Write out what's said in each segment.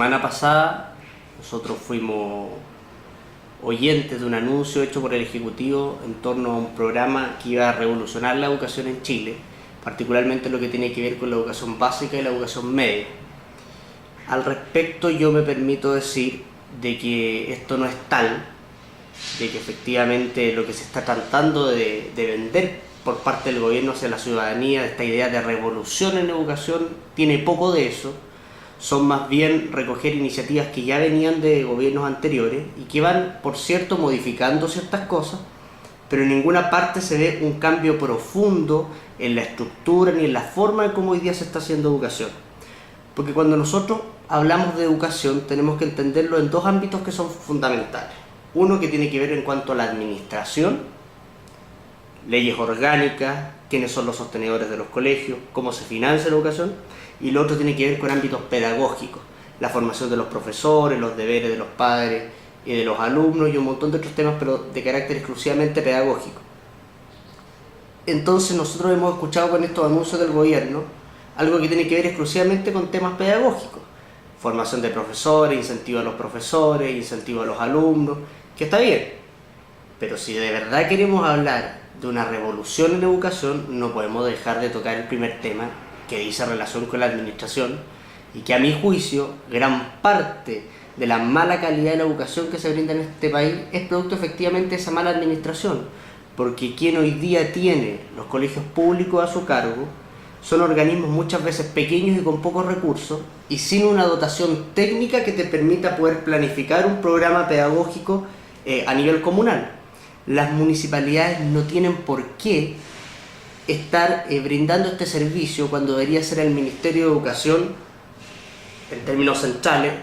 semana pasada nosotros fuimos oyentes de un anuncio hecho por el Ejecutivo en torno a un programa que iba a revolucionar la educación en Chile, particularmente lo que tiene que ver con la educación básica y la educación media. Al respecto, yo me permito decir de que esto no es tal, de que efectivamente lo que se está tratando de vender por parte del gobierno hacia la ciudadanía, de esta idea de revolución en educación, tiene poco de eso. Son más bien recoger iniciativas que ya venían de gobiernos anteriores y que van, por cierto, modificando ciertas cosas, pero en ninguna parte se ve un cambio profundo en la estructura ni en la forma en cómo hoy día se está haciendo educación. Porque cuando nosotros hablamos de educación tenemos que entenderlo en dos ámbitos que son fundamentales. Uno que tiene que ver en cuanto a la administración, leyes orgánicas, quiénes son los sostenedores de los colegios, cómo se financia la educación, y lo otro tiene que ver con ámbitos pedagógicos, la formación de los profesores, los deberes de los padres y de los alumnos y un montón de otros temas, pero de carácter exclusivamente pedagógico. Entonces nosotros hemos escuchado con estos anuncios del gobierno algo que tiene que ver exclusivamente con temas pedagógicos, formación de profesores, incentivo a los profesores, incentivo a los alumnos, que está bien, pero si de verdad queremos hablar de una revolución en la educación, no podemos dejar de tocar el primer tema, que dice relación con la administración, y que a mi juicio gran parte de la mala calidad de la educación que se brinda en este país es producto efectivamente de esa mala administración, porque quien hoy día tiene los colegios públicos a su cargo son organismos muchas veces pequeños y con pocos recursos y sin una dotación técnica que te permita poder planificar un programa pedagógico a nivel comunal. Las municipalidades no tienen por qué estar brindando este servicio cuando debería ser el Ministerio de Educación en términos centrales,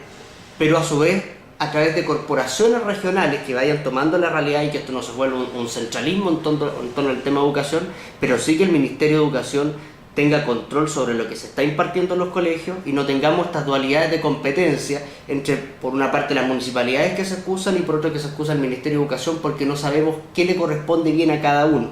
pero a su vez a través de corporaciones regionales que vayan tomando la realidad y que esto no se vuelva un centralismo en torno al tema de educación, pero sí que el Ministerio de Educación tenga control sobre lo que se está impartiendo en los colegios y no tengamos estas dualidades de competencia entre, por una parte, las municipalidades que se excusan y por otra que se excusa el Ministerio de Educación porque no sabemos qué le corresponde bien a cada uno.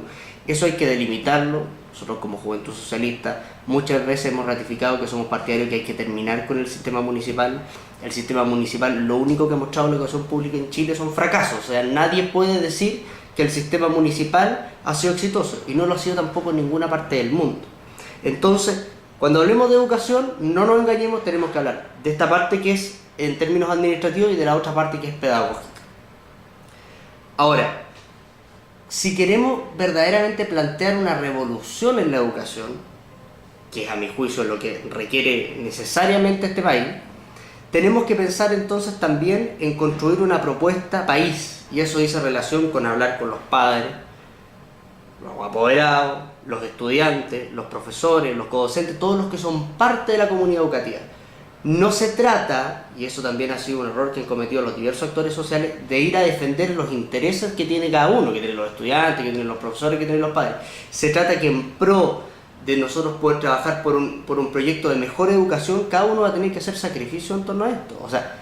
Eso hay que delimitarlo. Nosotros como Juventud Socialista muchas veces hemos ratificado que somos partidarios que hay que terminar con el sistema municipal. El sistema municipal, lo único que ha mostrado la educación pública en Chile son fracasos. O sea, nadie puede decir que el sistema municipal ha sido exitoso y no lo ha sido tampoco en ninguna parte del mundo. Entonces, cuando hablemos de educación, no nos engañemos, tenemos que hablar de esta parte que es en términos administrativos y de la otra parte que es pedagógica. Ahora, si queremos verdaderamente plantear una revolución en la educación, que es a mi juicio lo que requiere necesariamente este país, tenemos que pensar entonces también en construir una propuesta país, y eso dice relación con hablar con los padres, los apoderados, los estudiantes, los profesores, los codocentes, todos los que son parte de la comunidad educativa. No se trata, y eso también ha sido un error que han cometido los diversos actores sociales, de ir a defender los intereses que tiene cada uno, que tienen los estudiantes, que tienen los profesores, que tienen los padres. Se trata que en pro de nosotros poder trabajar por un proyecto de mejor educación, cada uno va a tener que hacer sacrificio en torno a esto. O sea,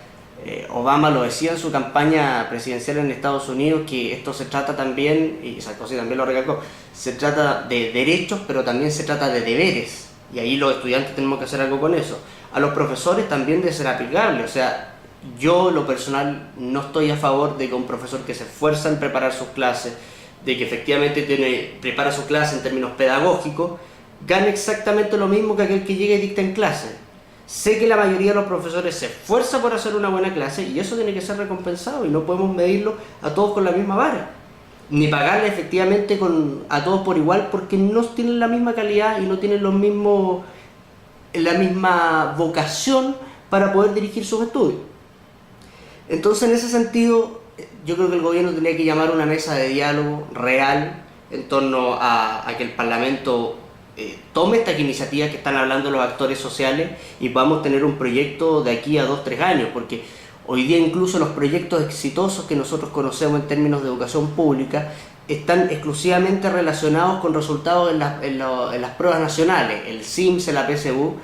Obama lo decía en su campaña presidencial en Estados Unidos, que esto se trata también, y Sarkozy también lo recalcó, se trata de derechos, pero también se trata de deberes, y ahí los estudiantes tenemos que hacer algo con eso. A los profesores también debe ser aplicable, o sea, yo lo personal no estoy a favor de que un profesor que se esfuerza en preparar sus clases, de que efectivamente prepara su clase en términos pedagógicos, gane exactamente lo mismo que aquel que llega y dicta en clase. Sé que la mayoría de los profesores se esfuerza por hacer una buena clase y eso tiene que ser recompensado y no podemos medirlo a todos con la misma vara, ni pagarle efectivamente a todos por igual porque no tienen la misma calidad y no tienen la misma vocación para poder dirigir sus estudios. Entonces, en ese sentido, yo creo que el gobierno tendría que llamar a una mesa de diálogo real en torno a que el Parlamento tome estas iniciativas que están hablando los actores sociales y podamos tener un proyecto de aquí a 2-3 años, porque hoy día incluso los proyectos exitosos que nosotros conocemos en términos de educación pública están exclusivamente relacionados con resultados en las pruebas nacionales, el CIMSS, la PSU,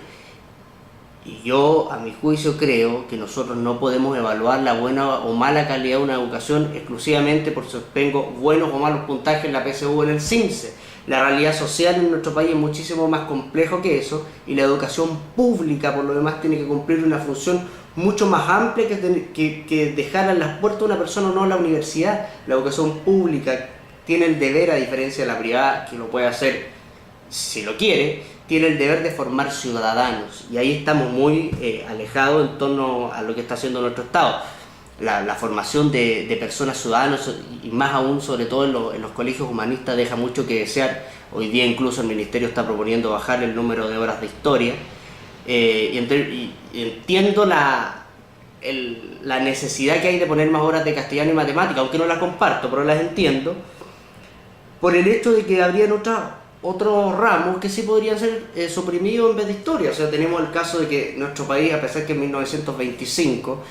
y yo a mi juicio creo que nosotros no podemos evaluar la buena o mala calidad de una educación exclusivamente por si tengo buenos o malos puntajes en la PSU o en el CIMSS. La realidad social en nuestro país es muchísimo más complejo que eso, y la educación pública por lo demás tiene que cumplir una función mucho más amplia que dejar a las puertas de una persona o no a la universidad. La educación pública tiene el deber, a diferencia de la privada, que lo puede hacer si lo quiere, tiene el deber de formar ciudadanos, y ahí estamos muy alejados en torno a lo que está haciendo nuestro Estado. La formación de personas ciudadanos, y más aún sobre todo en los colegios humanistas, deja mucho que desear. Hoy día incluso el Ministerio está proponiendo bajar el número de horas de historia, y entiendo la necesidad que hay de poner más horas de castellano y matemática, aunque no las comparto, pero las entiendo, por el hecho de que habrían otros ramos que sí podrían ser suprimidos en vez de historia. O sea, tenemos el caso de que nuestro país, a pesar que en 1925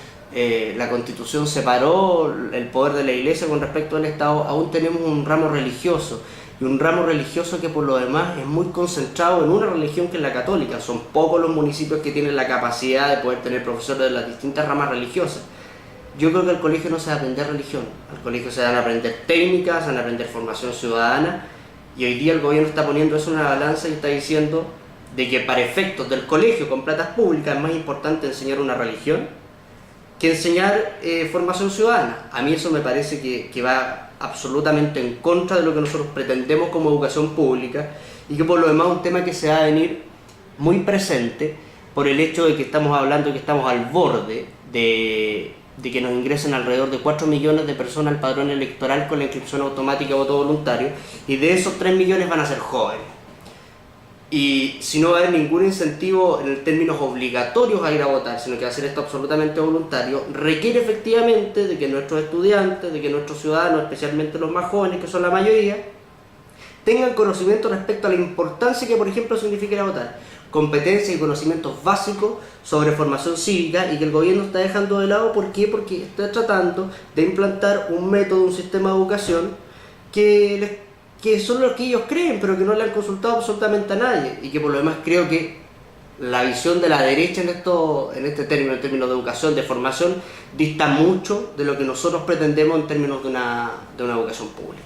la Constitución separó el poder de la Iglesia con respecto al Estado, aún tenemos un ramo religioso, y un ramo religioso que por lo demás es muy concentrado en una religión, que es la católica. Son pocos los municipios que tienen la capacidad de poder tener profesores de las distintas ramas religiosas. Yo creo que al colegio no se va a aprender religión, al colegio se van a aprender técnicas, se van a aprender formación ciudadana, y hoy día el gobierno está poniendo eso en una balanza y está diciendo de que para efectos del colegio con platas públicas es más importante enseñar una religión que enseñar formación ciudadana. A mí eso me parece que va absolutamente en contra de lo que nosotros pretendemos como educación pública, y que por lo demás es un tema que se va a venir muy presente por el hecho de que estamos hablando que estamos al borde de que nos ingresen alrededor de 4 millones de personas al padrón electoral con la inscripción automática de voto voluntario, y de esos 3 millones van a ser jóvenes. Y si no va a haber ningún incentivo en términos obligatorios a ir a votar, sino que va a ser esto absolutamente voluntario, requiere efectivamente de que nuestros estudiantes, de que nuestros ciudadanos, especialmente los más jóvenes, que son la mayoría, tengan conocimiento respecto a la importancia que, por ejemplo, significa ir a votar, competencias y conocimientos básicos sobre formación cívica, y que el gobierno está dejando de lado. ¿Por qué? Porque está tratando de implantar un método, un sistema de educación que son los que ellos creen, pero que no le han consultado absolutamente a nadie, y que por lo demás creo que la visión de la derecha en este término, en términos de educación, de formación, dista mucho de lo que nosotros pretendemos en términos de una educación pública.